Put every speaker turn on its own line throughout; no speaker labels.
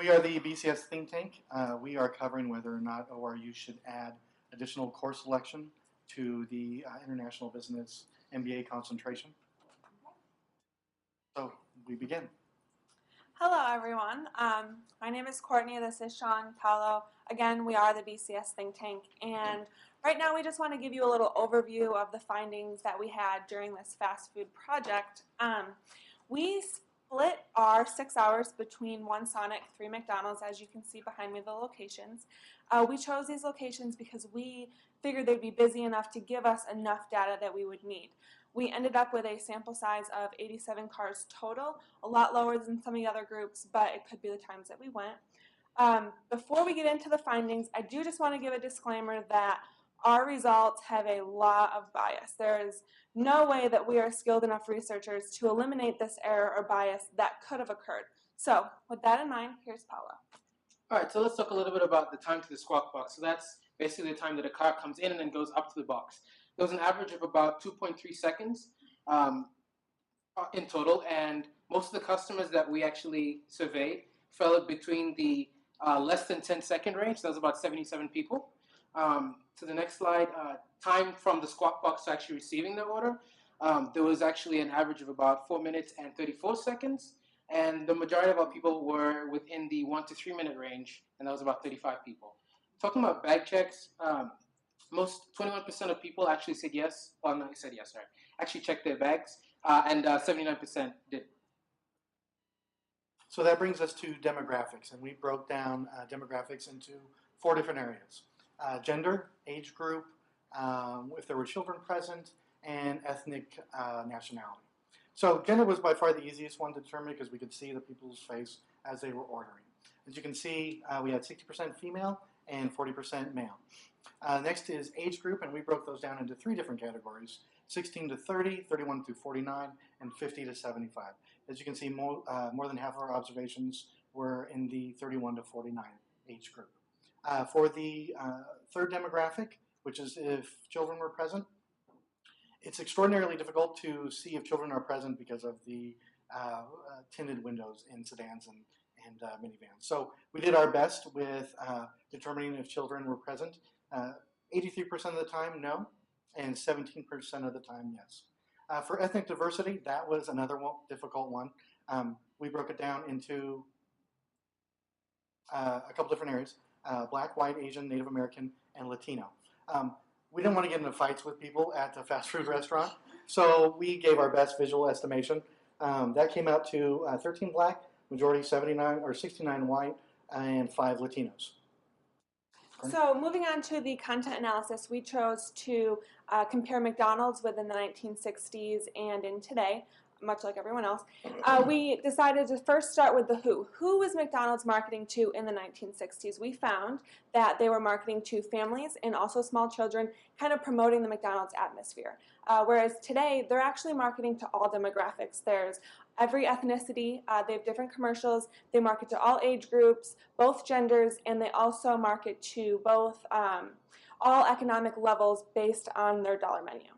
We are the BCS think tank. We are covering whether or not ORU should add additional course selection to the International Business MBA concentration. So we begin.
Hello, everyone. My name is Courtney. This is Sean Paolo. Again, we are the BCS think tank. And right now, we just want to give you a little overview of the findings that we had during this fast food project. We split our 6 hours between 1 Sonic, 3 McDonald's, as you can see behind me, the locations. We chose these locations because we figured they'd be busy enough to give us enough data that we would need. We ended up with a sample size of 87 cars total, a lot lower than some of the other groups, but it could be the times that we went. Before we get into the findings, I do just want to give a disclaimer that our results have a lot of bias. There is no way that we are skilled enough researchers to eliminate this error or bias that could have occurred. So with that in mind, here's Paolo.
All right, so let's talk a little bit about the time to the squawk box. So that's basically the time that a car comes in and then goes up to the box. There was an average of about 2.3 seconds in total, and most of the customers that we actually surveyed fell between the less than 10-second range. That was about 77 people. To the next slide, time from the squawk box to actually receiving the order. There was actually an average of about 4 minutes and 34 seconds, and the majority of our people were within the 1 to 3 minute range, and that was about 35 people. Talking about bag checks, most 21% of people actually said yes. Well, no, said yes, sorry. Actually checked their bags, and 79% did.
So that brings us to demographics, and we broke down demographics into 4 different areas. Gender, age group, if there were children present, and ethnic nationality. So gender was by far the easiest one to determine because we could see the people's face as they were ordering. As you can see, we had 60% female and 40% male. Next is age group, and we broke those down into 3 different categories: 16 to 30, 31 to 49, and 50 to 75. As you can see, more than half of our observations were in the 31 to 49 age group. For the third demographic, which is if children were present, it's extraordinarily difficult to see if children are present because of the tinted windows in sedans and minivans. So we did our best with determining if children were present. 83% of the time, no, and 17% of the time, yes. For ethnic diversity, that was another difficult one. We broke it down into a couple different areas: Black, White, Asian, Native American, and Latino. We didn't want to get into fights with people at a fast food restaurant, so we gave our best visual estimation. That came out to 13 Black, majority 79 or 69 White, and 5 Latinos.
So moving on to the content analysis, we chose to compare McDonald's within the 1960s and in today, much like everyone else. We decided to first start with the who. Who was McDonald's marketing to in the 1960s? We found that they were marketing to families and also small children, kind of promoting the McDonald's atmosphere. Whereas today, they're actually marketing to all demographics. There's every ethnicity, they have different commercials, they market to all age groups, both genders, and they also market to both all economic levels based on their dollar menu.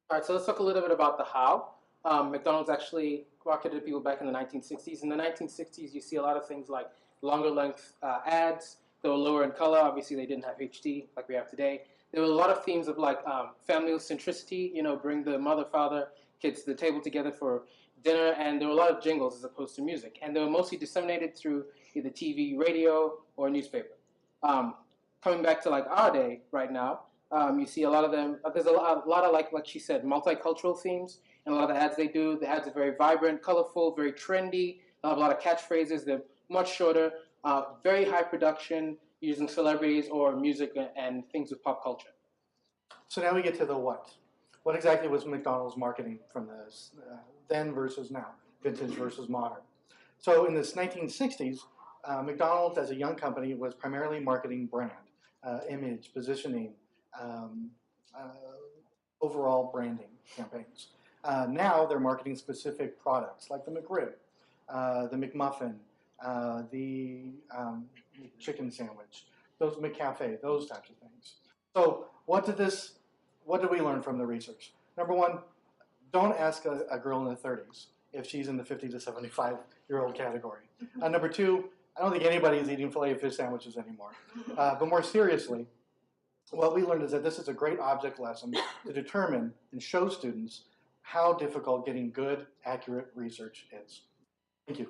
All right, so let's talk a little bit about the how. McDonald's actually marketed to people back in the 1960s. In the 1960s, you see a lot of things like longer length ads. They were lower in color. Obviously, they didn't have HD like we have today. There were a lot of themes of like family centricity, bring the mother, father, kids to the table together for dinner, and there were a lot of jingles as opposed to music. And they were mostly disseminated through either TV, radio, or newspaper. Coming back to like our day right now, you see a lot of them, there's a lot of like she said, multicultural themes. And a lot of the ads they do, the ads are very vibrant, colorful, very trendy. They have a lot of catchphrases. They're much shorter, very high production, using celebrities or music and things with pop culture.
So now we get to the what. What exactly was McDonald's marketing from this then versus now, vintage versus modern? So in this 1960s, McDonald's as a young company was primarily marketing brand, image, positioning, overall branding campaigns. Now they're marketing specific products like the McRib, the McMuffin, the chicken sandwich, those McCafe, those types of things. So what did we learn from the research? Number one, don't ask a girl in the 30s if she's in the 50 to 75-year-old category. Number two, I don't think anybody is eating filet fish sandwiches anymore. But more seriously, what we learned is that this is a great object lesson to determine and show students how difficult getting good, accurate research is. Thank you.